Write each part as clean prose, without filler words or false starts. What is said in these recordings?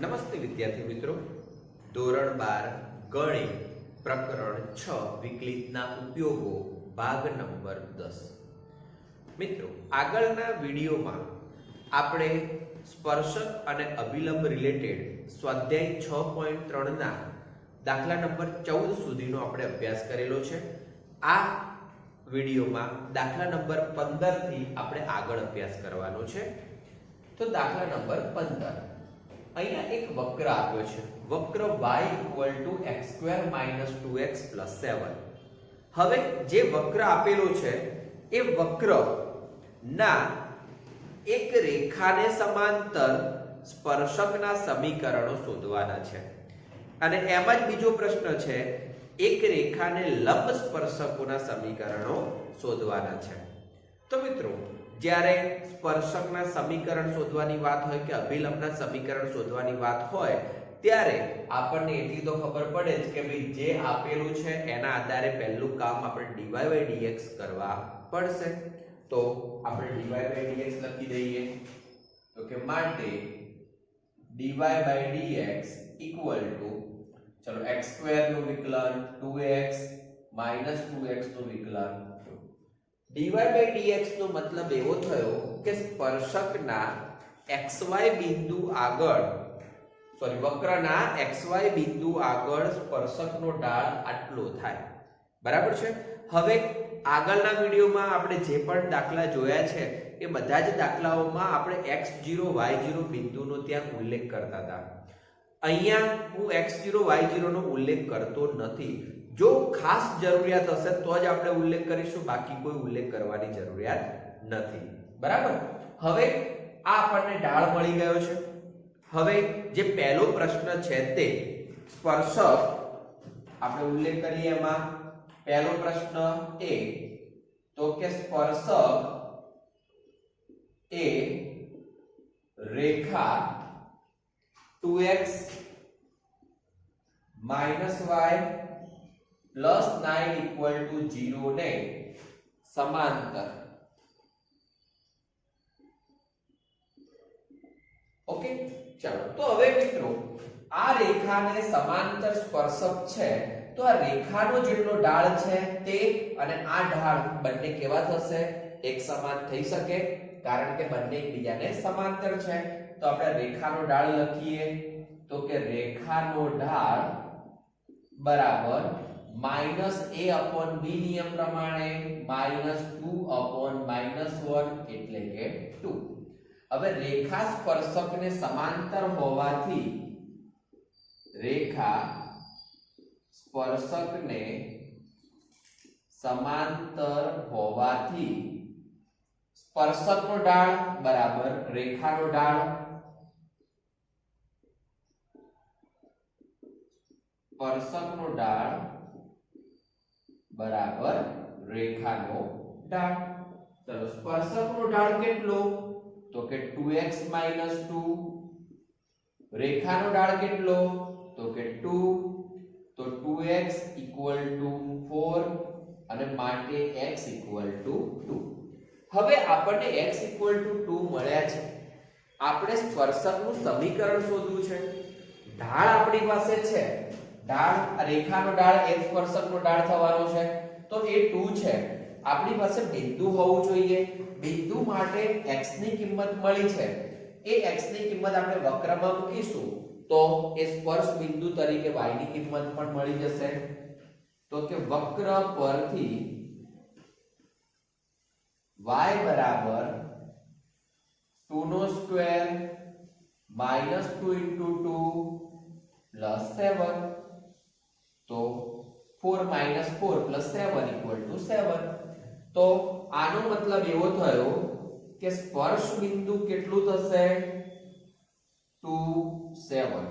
નમસ્તે વિદ્યાર્થી મિત્રો, ધોરણ 12 ગણિત પ્રકરણ 6 વિકલિતના ઉપયોગો ભાગ નંબર 10। મિત્રો, આગળના વિડીયોમાં આપણે સ્પર્શક અને અભિલંબ રિલેટેડ સ્વાધ્યાય 6.3 ના દાખલા નંબર 14 સુધીનો આપણે અભ્યાસ કરેલો છે। આ વિડીયોમાં દાખલા નંબર 15 થી આપણે આગળ અભ્યાસ કરવાનો છે। તો દાખલા નંબર 15, અહીંયા એક વક્ર આપ્યો છે, વક્ર y x² - 2x + 7। હવે જે વક્ર આપેલો છે એ વક્ર ના એક રેખાને સમાંતર સ્પર્શકના સમીકરણો શોધવાના છે, અને એમાં જ બીજો પ્રશ્ન છે, એક રેખાને લંબ સ્પર્શકોના સમીકરણો શોધવાના છે। તો મિત્રો, જ્યારે સ્પર્શકના સમીકરણ શોધવાની વાત હોય કે અભિલંબના સમીકરણ શોધવાની વાત હોય ત્યારે આપણને એટલી તો ખબર પડે જ કે ભાઈ જે આપેલું છે એના આધારે પહેલું કામ આપણે dy/dx કરવા પડશે। તો આપણે dy/dx લખી દઈએ, તો કે માટે dy/dx = ચલો x² નું વિકલન 2x - 2x નું વિકલન। dy/dx નો મતલબ એવો થયો કે સ્પર્શકના xy બિંદુ આગળ વક્રના xy બિંદુ આગળ સ્પર્શકનો ઢાળ આટલો થાય, બરાબર છે। હવે આગળના વિડીયોમાં આપણે જે પણ દાખલા જોયા છે એ બધા જ દાખલાઓમાં આપણે x0 y0 બિંદુનો ત્યાં ઉલ્લેખ કરતા હતા। અહીંયા હું x0 y0 નો ઉલ્લેખ કરતો નથી। જો ખાસ જરૂરિયાત હશે તો જ આપણે ઉલ્લેખ કરીશું, બાકી કોઈ ઉલ્લેખ કરવાની જરૂરિયાત નથી, બરાબર। હવે આ આપણને ઢાળ મળી ગયો છે। હવે જે પહેલો પ્રશ્ન છે તે સ્પર્શક, આપણે ઉલ્લેખ કરીએ એમાં પહેલો પ્રશ્ન એ તો કે સ્પર્શક એ રેખા 2x - y +9 = 0 ને સમાંતર, ઓકે। ચાલો, તો હવે મિત્રો આ રેખાને સમાંતર સ્પર્શક છે, તો આ રેખાનો જેટલો ઢાળ છે તે અને આ ઢાળ બંને કેવા થશે? એક સમાન થઈ શકે, કારણ કે બંને એકબીજાને સમાંતર છે। તો આપણે રેખાનો ઢાળ લખીએ, તો કે રેખાનો ઢાળ બરાબર -a/b નિયમ પ્રમાણે -2/-1 એટલે કે 2। હવે રેખા સ્પર્શકને સમાંતર હોવાથી રેખા સ્પર્શકને સમાંતર હોવાથી સ્પર્શકનો ઢાળ બરાબર રેખાનો ઢાળ, સ્પર્શકનો ઢાળ બરાબર રેખાનો ઢાળ। ચલો, સ્પર્શકનો ઢાળ કેટલો? તો કે 2x - 2। રેખાનો ઢાળ કેટલો? તો કે 2। તો 2x = 4 અને માટે x = 2। હવે આપણને x = 2 મળ્યા છે, આપણે સ્પર્શકનું સમીકરણ શોધવું છે। ઢાળ આપણી પાસે છે, ઢાળ રેખાનો ઢાળ એ સ્પર્શકનો ઢાળ થવાનો છે, તો એ 2 છે। આપણી પાસે બિંદુ હોવું જોઈએ, બિંદુ માટે x ની કિંમત મળી છે, એ x ની કિંમત આપણે વક્રમાં મૂકીશું તો એ સ્પર્શ બિંદુ તરીકે y ની કિંમત પણ મળી જશે। તો કે વક્ર પરથી y બરાબર 2² - 2 * 2 + 7। તો 4 - 4 + 7 = 7। તો આનો મતલબ એવો થયો કે સ્પર્શ બિંદુ કેટલું થશે? 2, 7।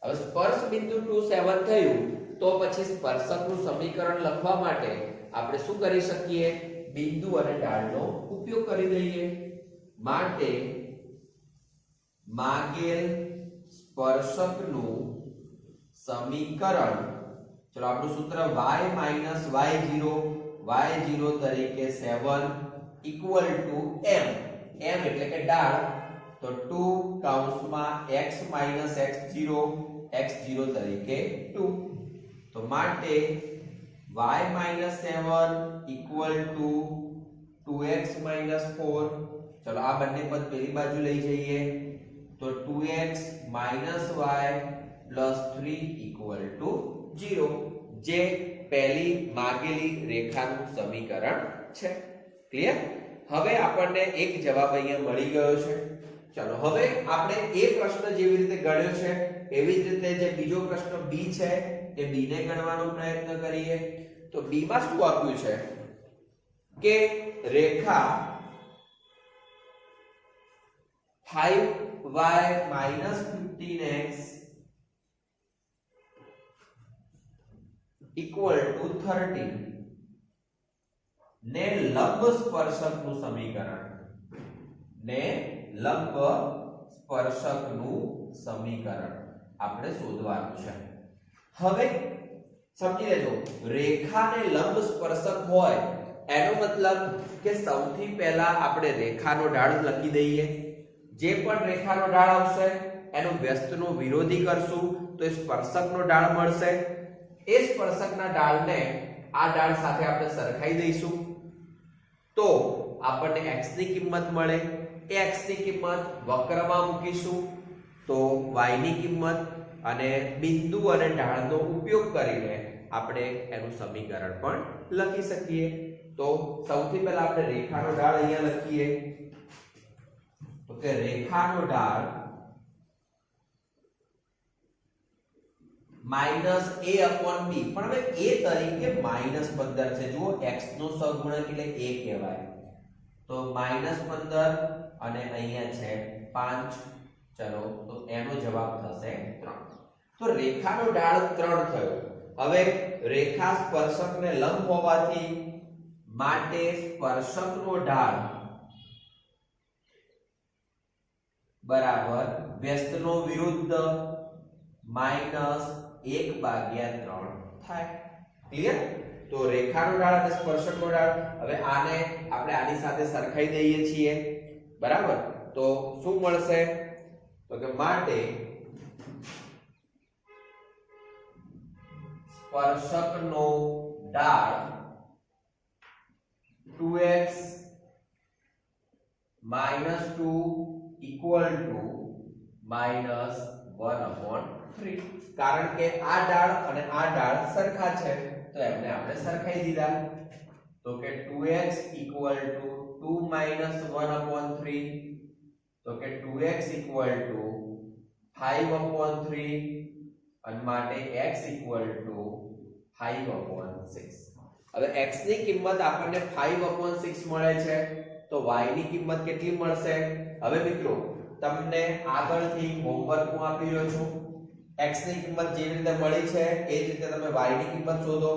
હવે સ્પર્શ બિંદુ 2, 7 થયું તો પછી સ્પર્શકનું સમીકરણ લખવા માટે આપણે શું કરી શકીએ? બિંદુ અને ઢાળનો ઉપયોગ કરી દઈએ। માટે માગેલ સ્પર્શકનું સમીકરણ, ચલો આપણું સૂત્ર y - y0 તરીકે 7 = m, m એટલે કે ઢાળ, તો 2 કૌંસમાં x માઈનસ x0 તરીકે 2. તો માટે y minus 7 equal to 2x minus 4. ચલો આ બંને પદ પેલી બાજુ લઈ જઈએ તો 2x minus y plus 3 equal to 0, જે પહેલી માગેલી રેખાનું સમીકરણ છે. ક્લિયર? હવે આપણને એક જવાબ અહીંયા મળી ગયો છે. ચલો હવે આપણે એ પ્રશ્ન જેવી રીતે ગણ્યો છે એવી જ રીતે જે બીજો પ્રશ્ન b છે એ b ને ગણવાનો પ્રયત્ન કરીએ. તો b માં શું આપ્યું છે કે રેખા 5y minus 15x equal to 13 ને લંબ સ્પર્શકનું સમીકરણ આપણે શોધવાનું છે. હવે સમજી લેજો, રેખાને લંબ સ્પર્શક હોય એનો મતલબ કે સૌથી પહેલા આપણે રેખાનો ઢાળ લખી દઈએ. જે પણ રેખાનો ઢાળ આવશે એનો વ્યસ્તનો વિરોધી કરશું તો એ સ્પર્શકનો ઢાળ મળશે. એ સ્પર્શકના ઢાળને આ ઢાળ સાથે આપણે સરખાઈ દઈશું તો આપણને x ની કિંમત મળે. એ x ની કિંમત વક્રમાં મૂકીશું તો y ની કિંમત અને બિંદુ અને ઢાળનો ઉપયોગ કરીને આપણે એનું સમીકરણ પણ લખી શકીએ. તો સૌથી પહેલા આપણે રેખાનો ઢાળ અહીંયા લખીએ તો કે રેખાનો ઢાળ માઈનસ a upon b, પણ હવે a તરીકે માઈનસ 15 છે. જુઓ x નો સહગુણક એટલે a કહેવાય. તો માઈનસ 15 અને અહીંયા છે 5. ચલો તો એનો જવાબ થશે 3. તો રેખાનો ઢાળ 3 થયો. હવે રેખા સ્પર્શકને લંબ હોવાથી માટે સ્પર્શકનો ઢાળ બરાબર વ્યસ્તનો વિરુદ્ધ માઈનસ 1/3 થાય. ક્લિયર? તો રેખાનો ઢાળ અને સ્પર્શકનો ઢાળ, હવે આને આપણે આની સાથે સરખાઈ દઈએ છીએ. બરાબર? તો શું મળશે? તો કે માટે સ્પર્શકનો ઢાળ 2x minus 2 equal to minus 1/3. કારણ કે આ ઢાળ અને આ ઢાળ સરખા છે તો એમને આપણે સરખાઈ દીધા. તો કે 2x equal to 2 minus 1/3. તો કે 2x equal to 5/3 અને માટે x equal to 5/6. હવે x ની કિંમત આપણને 5/6 મળે છે તો y ની કિંમત કેટલી મળશે? હવે મિત્રો તમને આગળથી હોમવર્કમાં આપી રહ્યો છું. x ની કિંમત જે રીતે મળી છે એ જ રીતે તમે y ની કિંમત શોધો.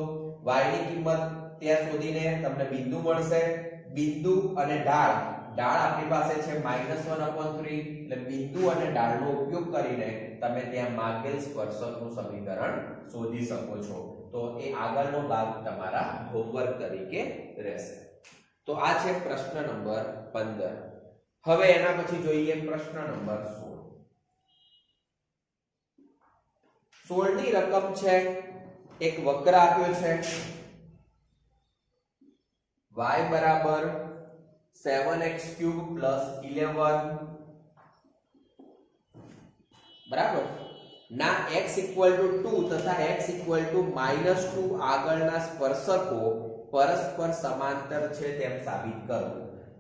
y ની કિંમત ત્યાં શોધીને તમને બિંદુ મળશે. બિંદુ અને ઢાળ આપણી પાસે છે -1/3 એટલે બિંદુ અને ઢાળનો ઉપયોગ કરીને તમે ત્યાં માગેલ સ્પર્શકનું સમીકરણ શોધી શકો છો. તો એ આગળનો ભાગ તમારા હોમવર્ક તરીકે રહેશે. તો આ છે પ્રશ્ન નંબર 15. હવે એના પછી જોઈએ પ્રશ્ન નંબર 16. 16 ની રકમ છે, એક વક્ર આપ્યો છે y બરાબર 7x³ + 11 બરાબર ના x = 2 તથા x = -2 આગળના સ્પર્શકો પરસ્પર સમાંતર છે તેમ સાબિત કરો.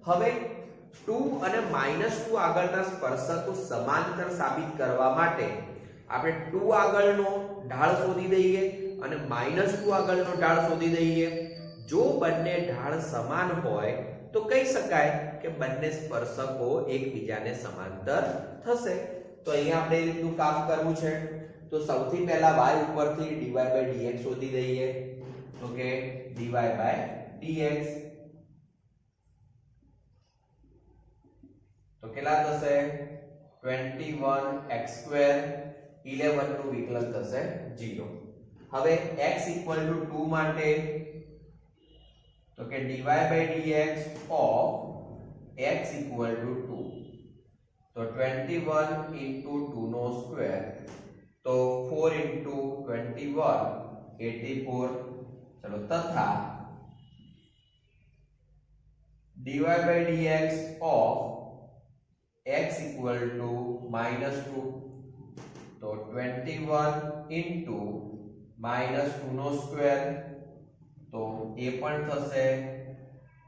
હવે 2 અને -2 આગળના સ્પર્શકો સમાંતર સાબિત કરવા માટે આપણે 2 આગળનો ઢાળ શોધી દઈએ અને -2 આગળનો ઢાળ શોધી દઈએ. જો બંને ઢાળ સમાન હોય તો કહી શકાય કે બંને સ્પર્શકો એકબીજાને સમાંતર થશે. તો અહીંયા આપણે એ રીતનું કામ કરવું છે. તો સૌથી પહેલા y ઉપરથી dy/dx શોધી દઈએ. તો કે dy/dx તો કેટલા થશે? 21x² 11 નું વિકલન થશે 0. હવે x = 2 માટે તો કે dy/dx of x = 2. તો 21 into 2 નો સ્ક્વેર, તો 4 into 21 84, ચલો તથા dy by dx of x equal to -2, તો 21 into -2 નો સ્ક્વેર, તો એ પણ થશે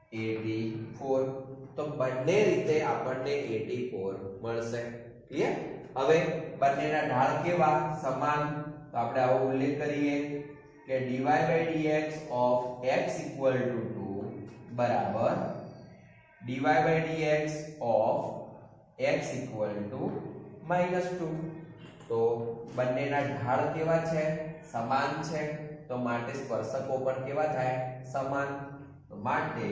84, તો બંને રીતે આપણને 84 મળશે. ક્લિયર? હવે બંનેના ઢાળ કેવા? સમાન. તો આપણે આવો ઉલ્લેખ કરીએ કે dy by dx of x equal to 2 બરાબર dy by dx of x equal to -2. તો બંનેના ઢાળ કેવા છે? સમાન છે. તો માટે સ્પર્શકો પણ કેવા થાય? સમાન. તો માટે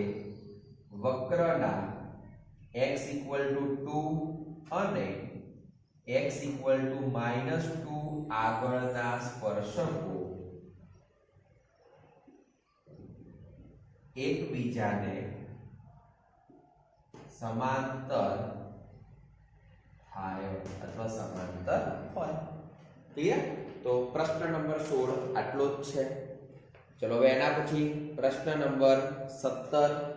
વક્રના x equal to 2 અને x equal to -2 આગળના સ્પર્શકો એકબીજાને સમાંતર થાય અથવા સમાંતર હોય. ક્લિયર? તો પ્રશ્ન નંબર 16 આટલો જ છે. ચલો હવે એના પછી પ્રશ્ન નંબર 17.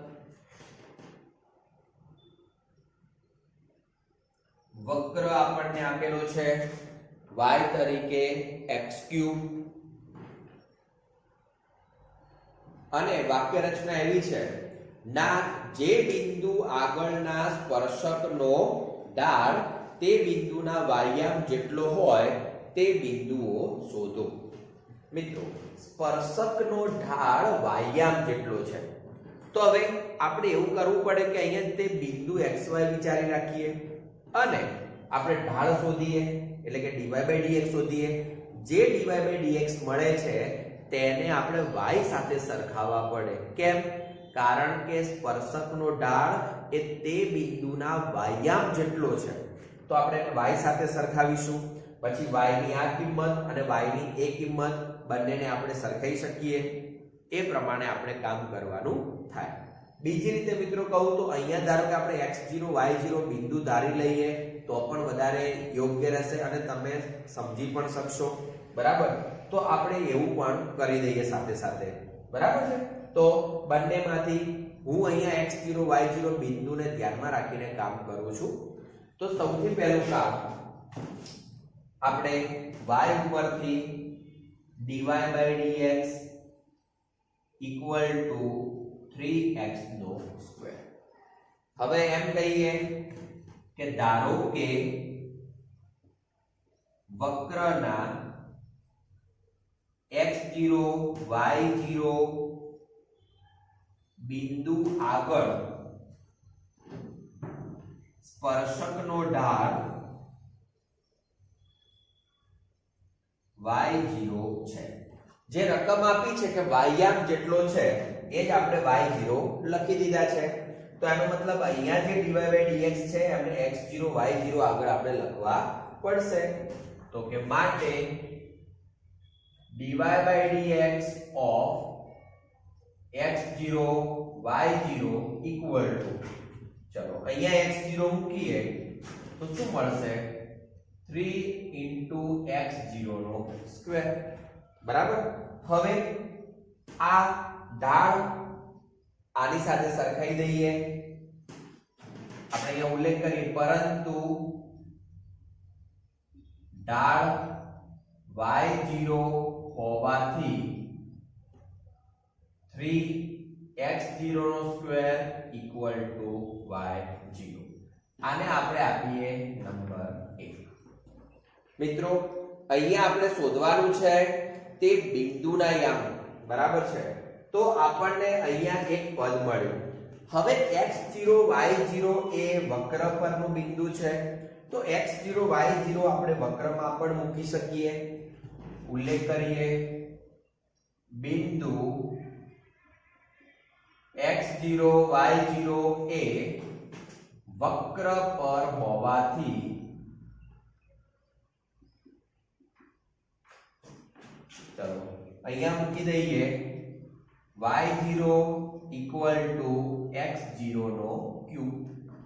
વક્ર આપણને આપેલો છે y તરીકે x³ અને વાક્ય રચના એવી છે, ના જે બિંદુ આગળના સ્પર્શકનો ઢાળ તે બિંદુના વાયામ જેટલો હોય તે બિંદુઓ શોધો. મિત્રો, સ્પર્શકનો ઢાળ વાયામ જેટલો છે, તો હવે આપણે એવું કરવું પડે કે અહીંયા તે બિંદુ xy વિચારી રાખીએ અને આપણે ઢાળ શોધીએ, એટલે કે dy by dx શોધીએ. જે dy by dx મળે છે તેને આપણે y સાથે સરખાવવા પડે. કેમ? કારણ કે સ્પર્શકનો ઢાળ એ તે બિંદુના વાયામ જેટલો છે, તો આપણે એને y સાથે સરખાવીશું. પછી y ની આ કિંમત અને y ની એ કિંમત બંનેને આપણે સરખાઈ શકીએ. એ પ્રમાણે આપણે કામ કરવાનું થાય. બીજી રીતે મિત્રો કહું તો અહીંયા ધારો કે આપણે x0 y0 બિંદુ ધારી લઈએ તો પણ વધારે યોગ્ય રહેશે અને તમે સમજી પણ શકશો. બરાબર? તો આપણે એવું પણ કરી દઈએ સાથે સાથે. બરાબર છે? તો બંનેમાંથી હું અહીંયા x0 y0 બિંદુને ધ્યાનમાં રાખીને કામ કરું છું. તો સૌથી પહેલું કામ આપણે y ઉપરથી dy by dx equal to 3x નો સ્ક્વેર. હવે એમ કહીએ કે ધારો કે વક્રના x0 y0 બિંદુ આગળ સ્પર્શકનો ઢાળ y0 છે. જે રકમ આપી છે કે વાયામ જેટલો છે એ જ આપણે y0 લખી દીધા છે. તો એનો મતલબ અહીંયા જે dy by dx છે એમને x0 y0 આગળ આપણે લખવા પડશે. તો કે માટે dy by dx of x0 y0 equal to, ચલો અહીંયા x0 મૂકીએ તો શું મળશે? 3 into x0 નો સ્ક્વેર. બરાબર? હવે આ ઢાળ આની સાથે સરખાઈ દઈએ. આપણે અહીંયા ઉલ્લેખ કરીએ, પરંતુ ઢાળ y0 હોવાથી 3x0 નો સ્ક્વેર equal to y0. આને આપણે આપીએ નંબર 1. મિત્રો, અહીંયા આપણે શોધવાનું છે તે બિંદુના યામ. બરાબર છે? તો આપણને અહીંયા એક પદ મળ્યું. હવે x0 y0 એ વક્ર પરનું બિંદુ છે, તો x0 y0 આપણે વક્રમાં પણ મૂકી શકીએ. ઉલ્લેખ કરીએ, બિંદુ x0 y0 એ વક્ર પર હોવાથી ચલો અહીંયા મૂકી દઈએ y0 equal to x0 નો ક્યુબ.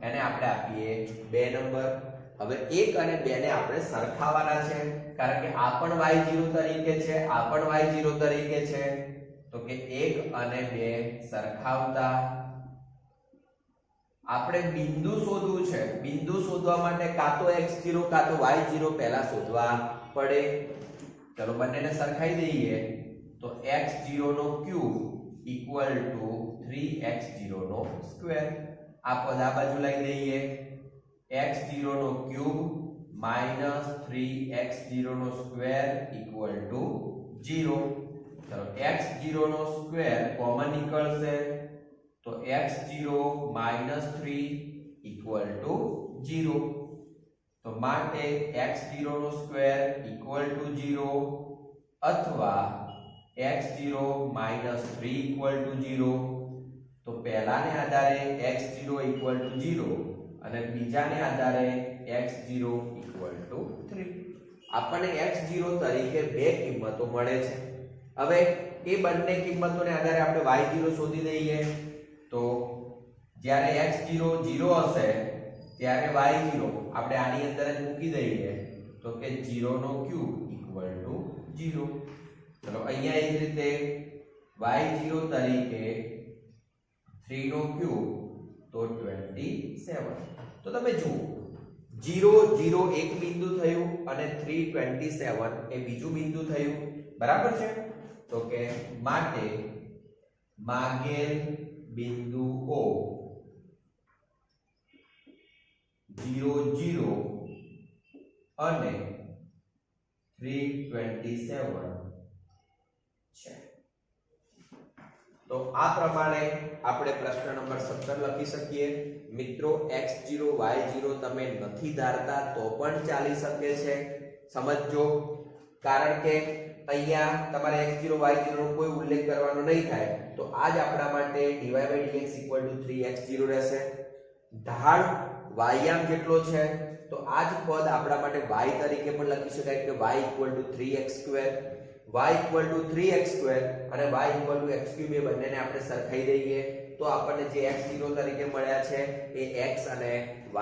એને આપણે આપીએ 2 નંબર. હવે 1 અને 2 ને આપણે સરખાવવાના છે, કારણ કે આ પણ y0 તરીકે છે, આ પણ y0 તરીકે છે, તો કે 1 અને 2 સરખાવતા આપણે બિંદુ શોધવું છે. બિંદુ શોધવા માટે કાં તો x0 કાં તો y0 પહેલા શોધવા પડે. ચલો બંનેને સરખાઈ દઈએ તો x0 નો ક્યુબ ઇક્વલ ટુ 3x0 નો સ્ક્વેર. આ પદ આ બાજુ લઈ દઈએ, x0 નો ક્યુબ માઈનસ 3x0 નો સ્ક્વેર ઇક્વલ ટુ 0. ચલો x0 નો સ્ક્વેર કોમન નીકળશે તો x0 માઈનસ 3 ઇક્વલ ટુ 0. તો માટે x0 નો સ્ક્વેર ઇક્વલ ટુ 0 અથવા x0 માઈનસ 3 ઇક્વલ ટુ 0. તો પહેલાને આધારે x0 ઇક્વલ ટુ 0 અને બીજાને આધારે x0 ઇક્વલ ટુ 3. આપણને x0 તરીકે બે કિંમતો મળે છે. હવે એ બંને કિંમતોને આધારે આપણે y0 શોધી દઈએ. તો જ્યારે x0 0 હશે ત્યારે y0 આપણે આની અંદર જ મૂકી દઈએ તો કે 0 નો ક્યુબ ઇક્વલ ટુ 0. ચલો અહીંયા એ જ રીતે y0 તરીકે 3 નો ક્યુબ તો 27. તો તમે જુઓ 0 0 એક બિંદુ થયું અને 3 27 એ બીજું બિંદુ થયું, બરાબર છે. તો કે માટે માગેલ બિંદુઓ 0 0 અને 327 છે. તો આ પ્રમાણે આપણે પ્રશ્ન નંબર 17 લખી શકીએ. મિત્રો x0 y0 તમે નથી ધારતા તો પણ ચાલી શકે છે, સમજજો. કારણ કે અહીંયા તમારે x0 y0 નો કોઈ ઉલ્લેખ કરવાનો નહીં થાય તો આજ આપણા માટે dy/dx 3x0 રહેશે. ઢાળ y આમ જેટલો છે તો આજ પદ આપણા માટે y તરીકે પણ લખી શકાય કે y 3x2, y 3x2 અને y x3 એ બંનેને આપણે સરખાઈ દઈએ તો આપણને જે x0 તરીકે મળ્યા છે એ x અને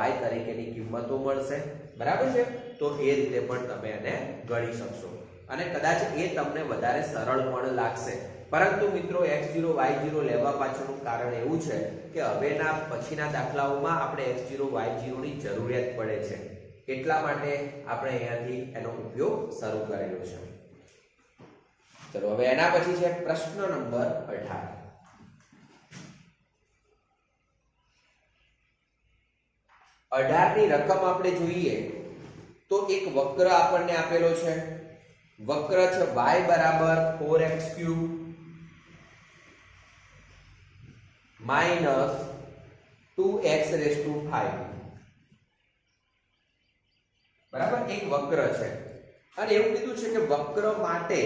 y તરીકેની કિંમતો મળશે, બરાબર છે. તો એ રીતે પણ તમે એને ગણી શકશો અને કદાચ એ તમને વધારે સરળ પણ લાગશે. પરંતુ મિત્રો x0 y0 લેવા પાછળનું કારણ એવું છે કે હવેના પછીના દાખલાઓમાં આપણે x0 y0 ની જરૂરિયાત પડે છે, એટલા માટે આપણે અહીંયાથી એનો ઉપયોગ શરૂ કરેલો છે. ચલો હવે એના પછી છે પ્રશ્ન નંબર 18. ની રકમ આપણે જોઈએ તો એક વક્ર આપણને આપેલો છે. વક્ર છે y બરાબર 4x³ માઈનસ 2x⁵ બરાબર. એક વક્ર છે અને એવું કીધું છે કે વક્ર માટે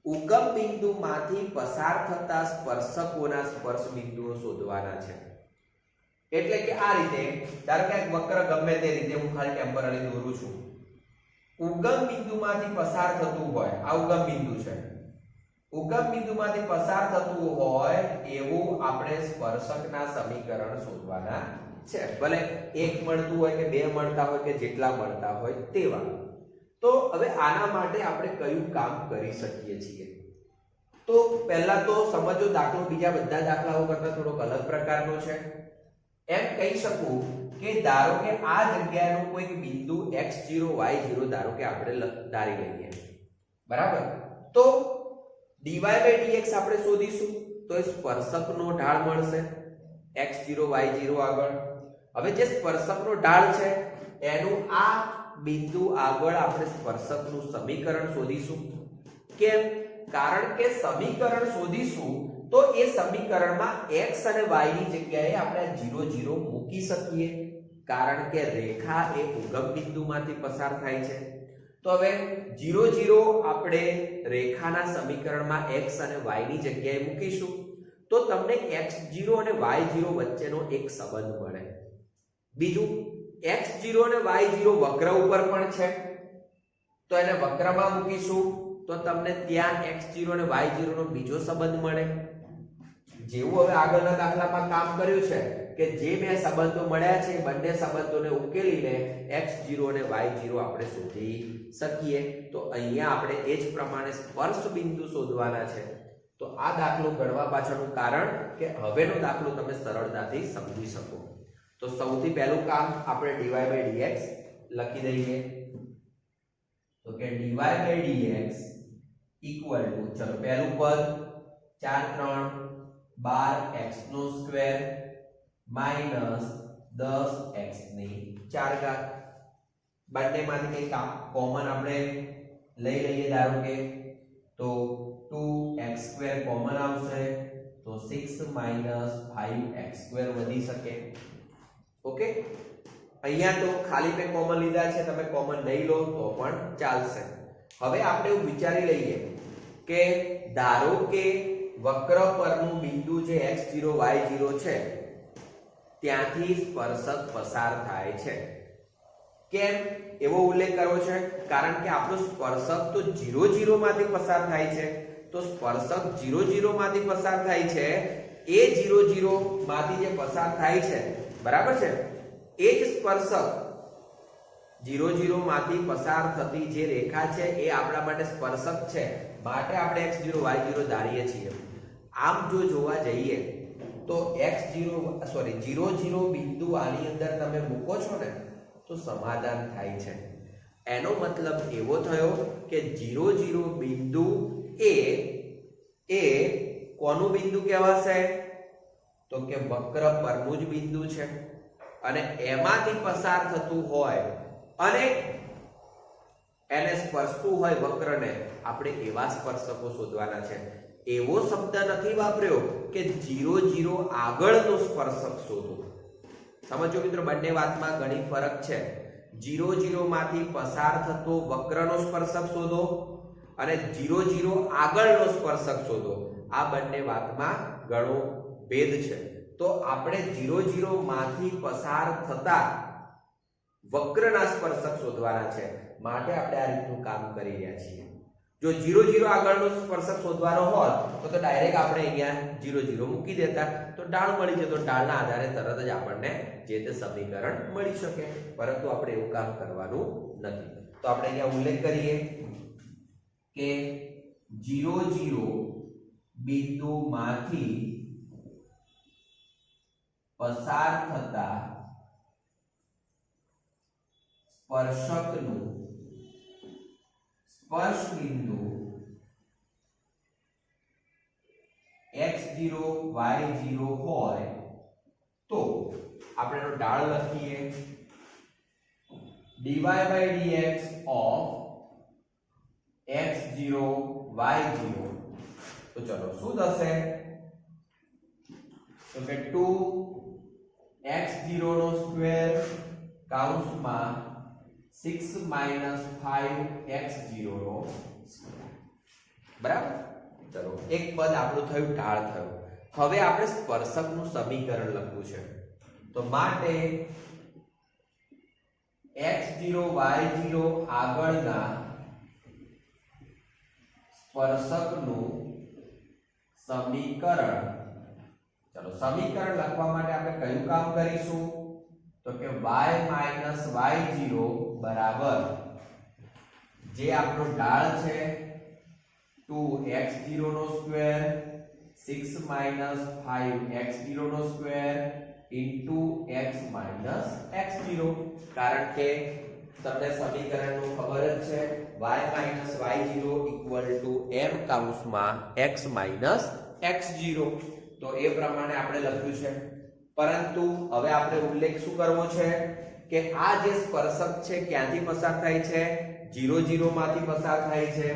ઉગમ બિંદુમાંથી પસાર થતા સ્પર્શકોના સ્પર્શ બિંદુઓ શોધવાના છે. એટલે કે આ રીતે ધારો કે એક વક્ર ગમે તે રીતે હું ખાલી ટેમ્પરરી દોરું છું. ઉગમ બિંદુમાંથી પસાર થતું હોય, આ ઉગમ બિંદુ છે, ઉગમ બિંદુમાંથી પસાર થતું હોય એવું આપણે સ્પર્શકના સમીકરણ શોધવાના છે. ભલે એક મળતું હોય કે બે મળતા હોય કે જેટલા મળતા હોય તેવા. તો હવે આના માટે આપણે કયું કામ કરી શકીએ છીએ? તો પહેલા તો સમજો દાખલો બીજા બધા દાખલાઓ કરતા થોડોક અલગ પ્રકારનો છે. એમ કહી શકું કે ધારો કે આ જગ્યાનો કોઈક બિંદુ x0 y0 ધારો કે આપણે ધારી લઈએ, બરાબર. તો dy/dx આપણે શોધીશું તો એ સ્પર્શકનો ઢાળ મળશે x0 y0 આગળ. હવે જે સ્પર્શકનો ઢાળ છે એનું આ બિંદુ આગળ આપણે સ્પર્શકનું સમીકરણ શોધીશું. કેમ? કારણ કે સમીકરણ શોધીશું તો એ સમીકરણમાં x અને y ની જગ્યાએ આપણે 0 0 મૂકી શકીએ, કારણ કે રેખા એ ઉગમ બિંદુમાંથી પસાર થાય છે. તો હવે 0 0 આપણે રેખાના સમીકરણમાં x અને y ની જગ્યાએ મૂકીશું તો તમને x0 અને y0 વચ્ચેનો એક સંબંધ મળે. બીજું x0 અને y0 વક્ર ઉપર પણ છે તો એને વક્રમાં મૂકીશું તો તમને ત્યાં x0 અને y0 નો બીજો સંબંધ મળે. જેવું હવે આગળના દાખલામાં કામ કર્યું છે કે જે બે સંબંધો મળ્યા છે બંને સંબંધોને ઉકેલીને x0 અને y0 આપણે શોધી શકીએ. તો અહીંયા આપણે એ જ પ્રમાણે સ્પર્શ બિંદુ શોધવાના છે. તો આ દાખલો ગણવા પાછળનું કારણ કે હવેનો દાખલો તમે સરળતાથી સમજી શકો. તો સૌથી પહેલું કામ આપણે dy/dx લખી દઈએ. તો કે dy/dx ઇક્વલ ટુ, ચલો પહેલું પદ 4 3 12x² માઈનસ 10x⁴ બંનેમાંથી કંઈક કોમન આપણે લઈ લઈએ. ધારો કે તો 2x² કોમન આવશે તો 6 5x² વધી શકે. ઓકે, અહીંયા તો ખાલી મેં કોમન લીધા છે, તમે કોમન નહીં લો તો પણ ચાલશે. હવે આપણે એવું વિચારી લઈએ કે ધારો કે વક્ર પરનું બિંદુ જે x0 y0 છે ત્યાંથી સ્પર્શક પસાર થાય છે. કેમ એવો ઉલ્લેખ કરવો છે? કારણ કે આપણો સ્પર્શક તો 0 0 માંથી પસાર થાય છે. તો સ્પર્શક 0 0 માંથી પસાર થાય છે, એ 0 0 માંથી જે પસાર થાય છે, બરાબર છે, એ જ સ્પર્શક 0 0 માંથી પસાર થતી જે રેખા છે એ આપણા માટે સ્પર્શક છે. માટે આપણે x0 y0 ધારીએ છીએ. આમ જો જોવા જઈએ તો x0 0 0 બિંદુ આની અંદર તમે મૂકો છો ને તો સમાધાન થાય છે. એનો મતલબ એવો થયો કે 0 0 બિંદુ એ કોનું બિંદુ કહેવાશે? તો કે વક્ર પરનું જ બિંદુ છે અને એમાંથી પસાર થતું હોય અને એને સ્પર્શતું હોય વક્રને, આપણે એવા સ્પર્શકો શોધવાના છે. એવો શબ્દ નથી વાપર્યો કે 0 0 આગળનો સ્પર્શક શોધો. સમજો મિત્રો, બંને વાતમાં ઘણી ફરક છે. 0 0 માંથી પસાર થતો વક્રનો સ્પર્શક શોધો અને 0 0 આગળનો સ્પર્શક શોધો. આ બંને વાતમાં ઘણો ભેદ છે. તો આપણે 0 0 માંથી પસાર થતા વક્રના સ્પર્શક શોધવાના છે. માટે આપણે આ રીતનું કામ કરી રહ્યા છીએ. જો 0 0 આગળનો સ્પર્શક શોધવાનો હોત તો ડાયરેક્ટ આપણે અહીંયા 0 0 મૂકી દેતા તો ઢાળ મળી જતો. ઢાળના આધારે તરત જ આપણને જે તે સમીકરણ મળી શકે. પરંતુ આપણે એવું કામ કરવાનું નથી. તો આપણે અહીંયા ઉલ્લેખ કરીએ કે 0 0 બિંદુમાંથી પસાર થતા સ્પર્શકનું સ્પર્શ બિંદુ x0 y0 હોય તો આપણે એનો ઢાળ લખીએ dy/dx of x0 y0. તો ચલો શું થશે? તો કે 2x0 નો સ્ક્વેર કૌંસમાં 6 5x0 નો સ્ક્વેર. બરાબર? ચલો એક પદ આપણું થયું, ઢાળ થયું. હવે આપણે સ્પર્શકનું સમીકરણ લખવું છે. તો માટે x0 y0 આગળના સ્પર્શકનું સમીકરણ. ચલો સમીકરણ લખવા માટે આપણે કયું કામ કરીશું? તો કે y y0 બરાબર જે આપણો ઢાળ છે 2x0 નો સ્ક્વેર 6 5x0 નો સ્ક્વેર into x x0. કારણ કે તમને સમીકરણનું ખબર જ છે y y0 equal to m કૌંસમાં x x0. તો એ પ્રમાણે આપણે લખ્યું છે. પરંતુ હવે આપણે ઉલ્લેખ શું કરવો છે કે આ જે સ્પર્શક છે ક્યાંથી પસાર થાય છે? 0 0 માંથી પસાર થાય છે.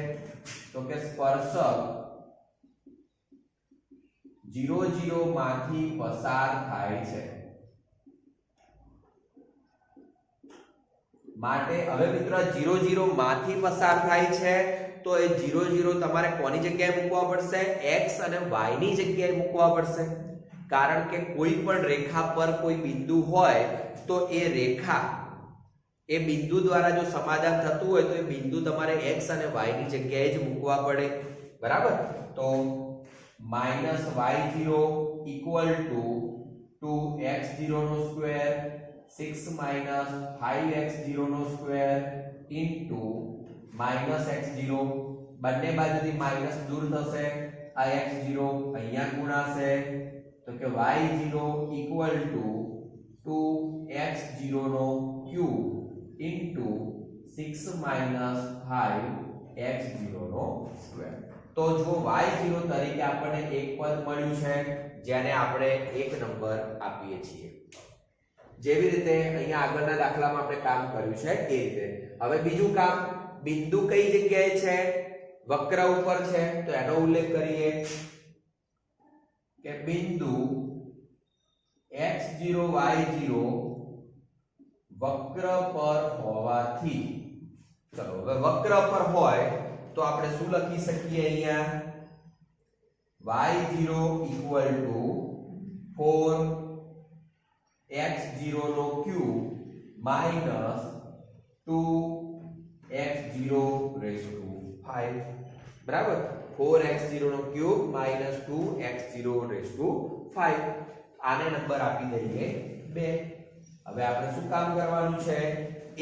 તો કે સ્પર્શક 0 0 માંથી પસાર થાય છે. માટે હવે મિત્રો 0 0 માંથી પસાર થાય છે તો એ 0 0 તમારે કોની જગ્યાએ મૂકવા પડશે? x અને y ની જગ્યાએ મૂકવા પડશે. કારણ કે કોઈ પણ રેખા પર કોઈ બિંદુ હોય તો એ રેખા એ બિંદુ દ્વારા જો સમાધાન થતું હોય તો એ બિંદુ તમારે x અને y ની જગ્યાએ જ મૂકવા પડે. બરાબર? તો minus y0 equal to 2x0 નો સ્ક્વેર 6 માઇનસ 5x0 નો સ્ક્વેર ઇન્ટુ માઇનસ x0 બંને બાજુથી માઇનસ દૂર થશે આ x0 અહીંયા ગુણાશે તો કે y0 ઇક્વલ ટુ 2x0 નો ક્યુબ ઇન્ટુ 6 માઇનસ 5x0 નો સ્ક્વેર તો જો y0 તરીકે આપણને એક પદ મળ્યું છે જેને આપણે 1 નંબર આપીએ છીએ જેવી રીતે અહીંયા આગળના દાખલામાં આપણે કામ કર્યું છે એ રીતે હવે બીજું કામ બિંદુ કઈ જગ્યાએ છે વક્ર ઉપર છે તો એનો ઉલ્લેખ કરીએ કે બિંદુ x0 y0 વક્ર પર હોવાથી ચલો હવે વક્ર પર હોય તો આપણે શું લખી શકીએ અહીંયા y0 ઇક્વલ ટુ 4x0 નો cube minus 2x0 raise to 5 બરાબર 4x0 નો cube minus 2x0 raise to 5 આને નંબર આપી દઈએ 2 હવે આપણે શું કામ કરવાનું છે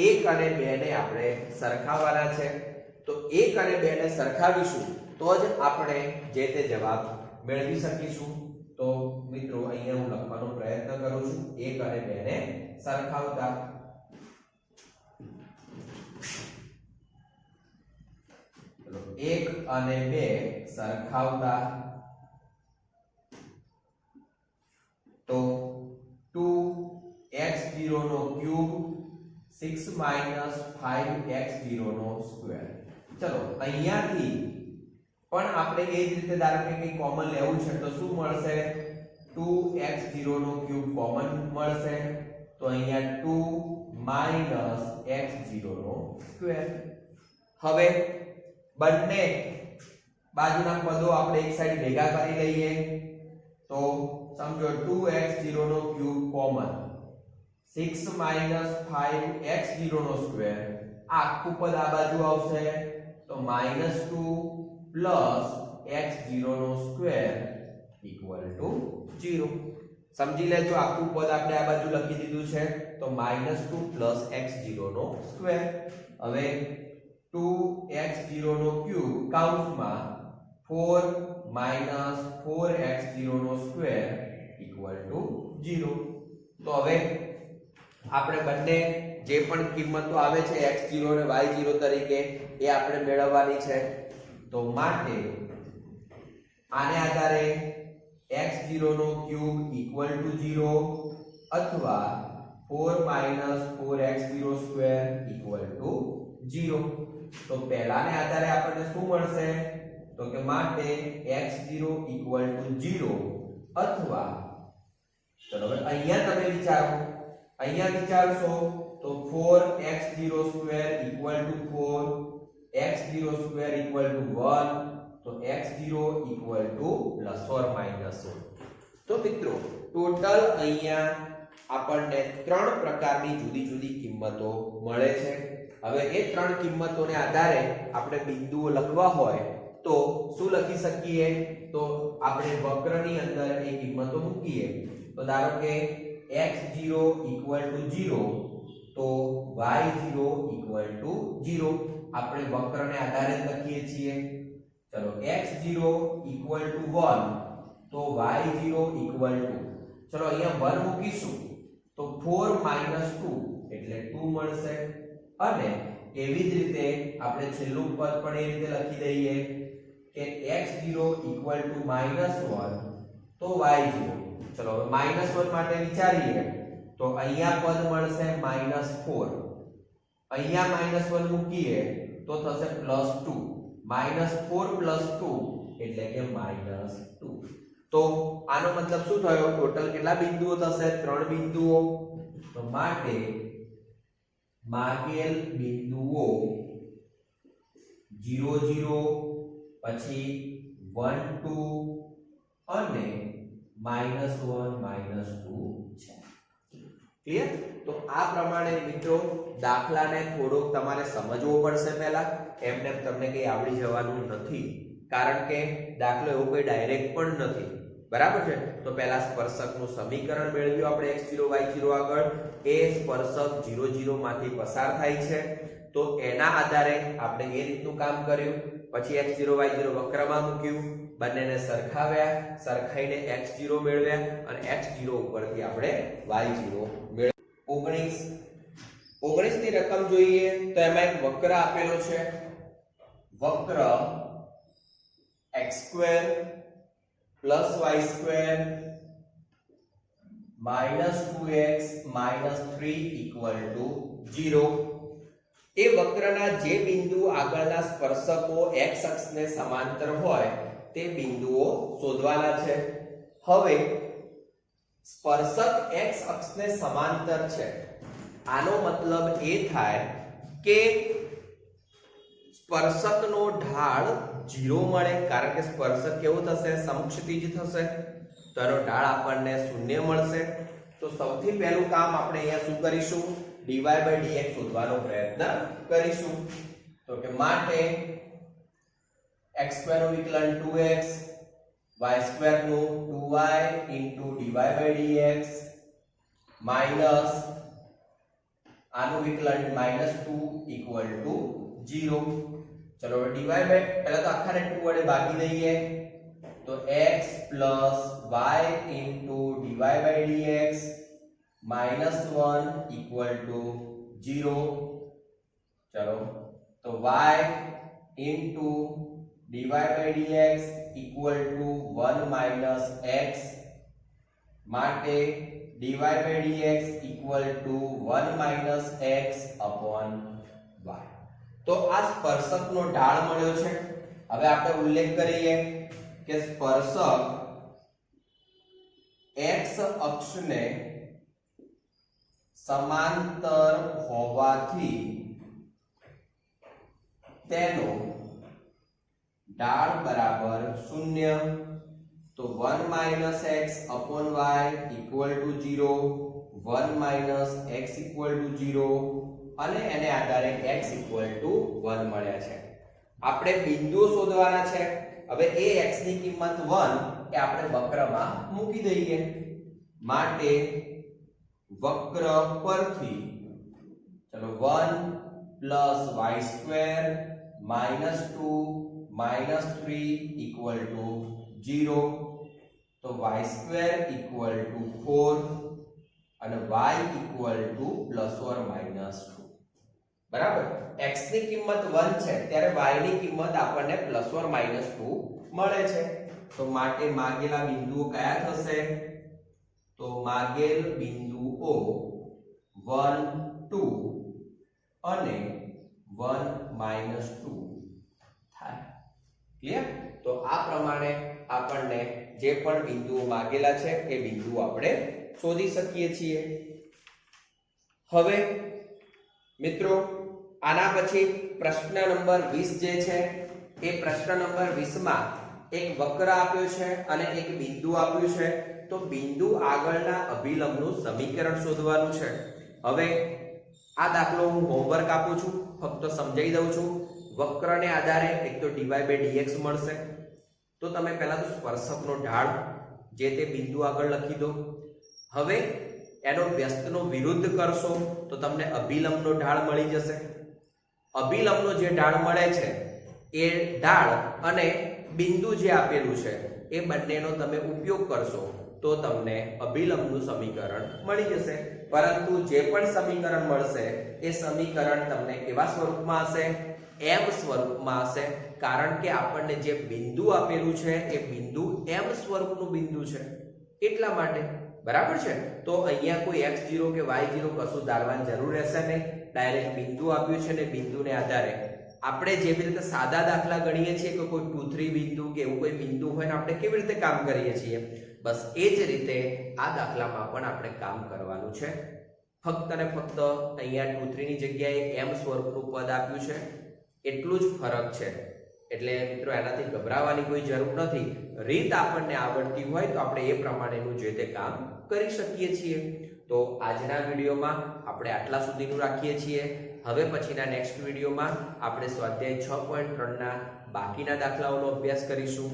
1 અને 2 ને આપણે સરખાવવાના છે તો 1 અને 2 ને સરખાવીશું તો જ આપણે જે તે જવાબ મેળવી શકીશું તો મિત્રો અહીંયા હું લખવાનો પ્રયત્ન કરું છું 1 અને 2 ને સરખાવતા ચલો 1 અને 2 સરખાવતા તો 2x0 નો ક્યુબ 6 માઈનસ 5x0 નો સ્ક્વેર ચલો અહીંયાથી પણ આપણે એ જ રીતે ધારો કે કંઈ કોમન લેવું છે તો શું મળશે 2x0 નો ક્યુબ કોમન મળશે તો અહીંયા 2 માઈનસ x0 નો સ્ક્વેર હવે બંને બાજુના પદો આપણે એક સાઈડ ભેગા કરી લઈએ તો સમજો 2x0 નો ક્યુબ કોમન 6 માઈનસ 5x0 નો સ્ક્વેર આખું પદ આ બાજુ આવશે તો -2 પ્લસ x0 નો સ્ક્વેર ઇક્વલ ટુ 0 સમજી લેજો આખું પદ આપણે આ બાજુ લખી દીધું છે તો -2 પ્લસ x0 નો સ્ક્વેર હવે 2x0 નો ક્યુબ કૌંસમાં 4 માઈનસ 4x0 નો સ્ક્વેર ઇક્વલ ટુ 0 તો હવે આપણે બંને જે પણ કિંમતો આવે છે x0 અને y0 તરીકે એ આપણે મેળવવાની છે તો માટે આને આધારે x0 નો ક્યુબ ઇક્વલ ટુ 0 અથવા 4 minus 4x0 square equal to 0 તો પહેલાને આધારે આપણને શું મળશે તો કે માટે x0 ઇક્વલ ટુ 0 અથવા ચલો હવે અહીંયા તમે વિચારો અહીંયા વિચારશો તો 4x0 square equal two 4 x0 square equal two 1 તો x0 equal to plus or minus 1 તો મિત્રો ટોટલ અહીંયા આપણને ત્રણ પ્રકારની જુદી જુદી કિંમતો મળે છે હવે એ ત્રણ કિંમતોને આધારે આપણે બિંદુઓ લખવા હોય તો શું લખી શકીએ તો આપણે વક્રની અંદર એ કિંમતો મૂકીએ તો ધારો કે x0 ઇક્વલ ટુ 0 તો y0 ઇક્વલ ટુ 0 આપણે વક્રને આધારે લખીએ છીએ ચલો x0 ઇક્વલ ટુ 1 તો y0 ઇક્વલ ટુ ચલો અહીંયા 1 મૂકીશું તો 4 માઈનસ 2 એટલે 2 મળશે અને એવી જ રીતે આપણે છેલ્લું પદ પણ એ રીતે લખી દઈએ કે x0 ઇક્વલ ટુ -1 તો y0 ચલો હવે -1 માટે વિચારીએ તો અહીંયા પદ મળશે -4 અહીંયા -1 મૂકીએ તો થશે +2 -4 + 2 એટલે કે -2 તો આનો મતલબ શું થયો ટોટલ કેટલા બિંદુઓ થશે 3 બિંદુઓ તો માટે માગેલ બિંદુઓ 0 0 પછી 1 2 અને -1 -2 છે ક્લિયર તો આ પ્રમાણે મિત્રો દાખલાને થોડોક તમારે સમજવો પડશે પહેલા એમને તમને કઈ આવડી જવાનું નથી કારણ કે દાખલો એવો કોઈ ડાયરેક્ટ પણ નથી, બરાબર છે. તો પહેલા સ્પર્શકનું સમીકરણ મેળવ્યું આપણે x0 y0 આગળ. એ સ્પર્શક 0 0 માંથી પસાર થાય છે, તો એના આધારે આપણે એ રીતનું કામ કર્યું. પછી x0 y0 વક્રમાં મૂક્યું, બંનેને સરખાવ્યા, સરખાઈને x0 મેળવ્યા અને x0 ઉપરથી આપણે y0 મેળવ્યું. 19 ની રકમ જોઈએ તો એમાં એક વક્ર આપેલો છે. વક્ર x2 + y2 -2x - 3 = 0. એ વક્રના જે બિંદુ આગળના સ્પર્શકો x અક્ષને સમાંતર હોય તે બિંદુઓ શોધવાના છે. હવે સ્પર્શક x અક્ષને સમાંતર છે, આનો મતલબ એ થાય કે સ્પર્શકનો ઢાળ 0 મળે, કારણ કે સ્પર્શક કેવો થશે? સમક્ષિતિજ થશે, તો એનો ઢાળ આપણને 0 મળશે. તો સૌથી પહેલું કામ આપણે અહીંયા શું કરીશું? dy/dx શોધવાનો પ્રયત્ન કરીશું. તો કે માટે x2 નું વિકલન 2x, y2 નું 2y dy/dx માઈનસ આનું વિકલન -2 = 0. ચલો હવે dy પહેલા તો આખાને 2 વડે ભાગી દઈએ, તો x + y dy/dx -1 = 0. चलो तो y dy/dx = 1 - x માટે dy/dx = 1 - x/y. તો આ સ્પર્શકનો ઢાળ મળ્યો છે. હવે આપણે ઉલ્લેખ કરીએ કે સ્પર્શક x અક્ષને સમાંતર હોવાથી તેનો ઢાળ બરાબર 0. તો 1 - x/y = 0, 1 - x = 0 અને એને આધારે x = 1 મળ્યા છે. આપણે બિંદુઓ શોધવાના છે. હવે એ x ની કિંમત 1 એ આપણે વક્રમાં મૂકી દઈએ. માટે વક્ર પરથી ચલો 1 + y2 -2 -3 = 0. તો y2 = 4 અને y = ±2. બરાબર. x ની કિંમત 1 છે ત્યારે y ની કિંમત આપણને ±2 મળે છે. તો માટે માગેલા બિંદુઓ કયા થશે? તો માગેલ બિંદુઓ 1 2 અને 1 -2 થાય. ક્લિયર? તો આ પ્રમાણે આપણને જે પણ બિંદુઓ માગેલા છે એ બિંદુઓ આપણે શોધી શકીએ છીએ. હવે મિત્રો આના પછી પ્રશ્ન નંબર 20 જે છે એ પ્રશ્ન નંબર 20 માં એક વક્ર આપ્યો છે અને એક બિંદુ આપ્યું છે. તો બિંદુ આગળના અભિલંબનું સમીકરણ શોધવાનું છે. હવે આ દાખલો હું હોમવર્ક આપું છું, ફક્ત સમજાવી દઉં છું. વક્રને આધારે એક તો dy/dx મળશે. તો તમે પહેલા તો સ્પર્શકનો ઢાળ જે તે બિંદુ આગળ લખી દો. હવે એનો વ્યસ્તનો વિરુદ્ધ કરશો તો તમને અભિલંબનો ઢાળ મળી જશે. અભિલંબનો જે ઢાળ મળે છે એ ઢાળ અને બિંદુ જે આપેલું છે એ બંનેનો તમે ઉપયોગ કરશો તો તમને અભિલંબનું સમીકરણ મળી જશે. પરંતુ જે પણ સમીકરણ મળશે એ સમીકરણ તમને કેવા સ્વરૂપમાં હશે? m સ્વરૂપમાં હશે. કારણ કે આપણને જે બિંદુ આપેલું છે એ બિંદુ m સ્વરૂપનું બિંદુ છે એટલા માટે. બરાબર છે? તો અહીંયા કોઈ x0 કે y0 કશું ધારવાની જરૂર રહેશે નહીં. ડાયરેક્ટ બિંદુ આપ્યું છે ને બિંદુને આધારે આપણે જેવી રીતે સાદા દાખલા ગણીએ છીએ કે કોઈ 2 3 બિંદુ કે એવું કોઈ બિંદુ હોય ને આપણે કેવી રીતે કામ કરીએ છીએ, બસ એ જ રીતે આ દાખલામાં પણ આપણે કામ કરવાનું છે. ફક્ત ને ફક્ત અહીંયા 2 3 ની જગ્યાએ m સ્વરૂપનું પદ આપ્યું છે એટલું જ ફરક છે. એટલે મિત્રો એનાથી ગભરાવાની કોઈ જરૂર નથી. રીત આપણને આવડતી હોય તો આપણે એ પ્રમાણેનું જે તે કામ કરી શકીએ છીએ. તો આજના વિડીયોમાં આપણે આટલા સુધીનું રાખીએ છીએ. હવે પછીના નેક્સ્ટ વિડીયોમાં આપણે સ્વાધ્યાય 6.3 ના બાકીના દાખલાઓનો અભ્યાસ કરીશું.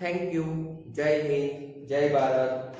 Thank you. જય હિન્દ, જય ભારત.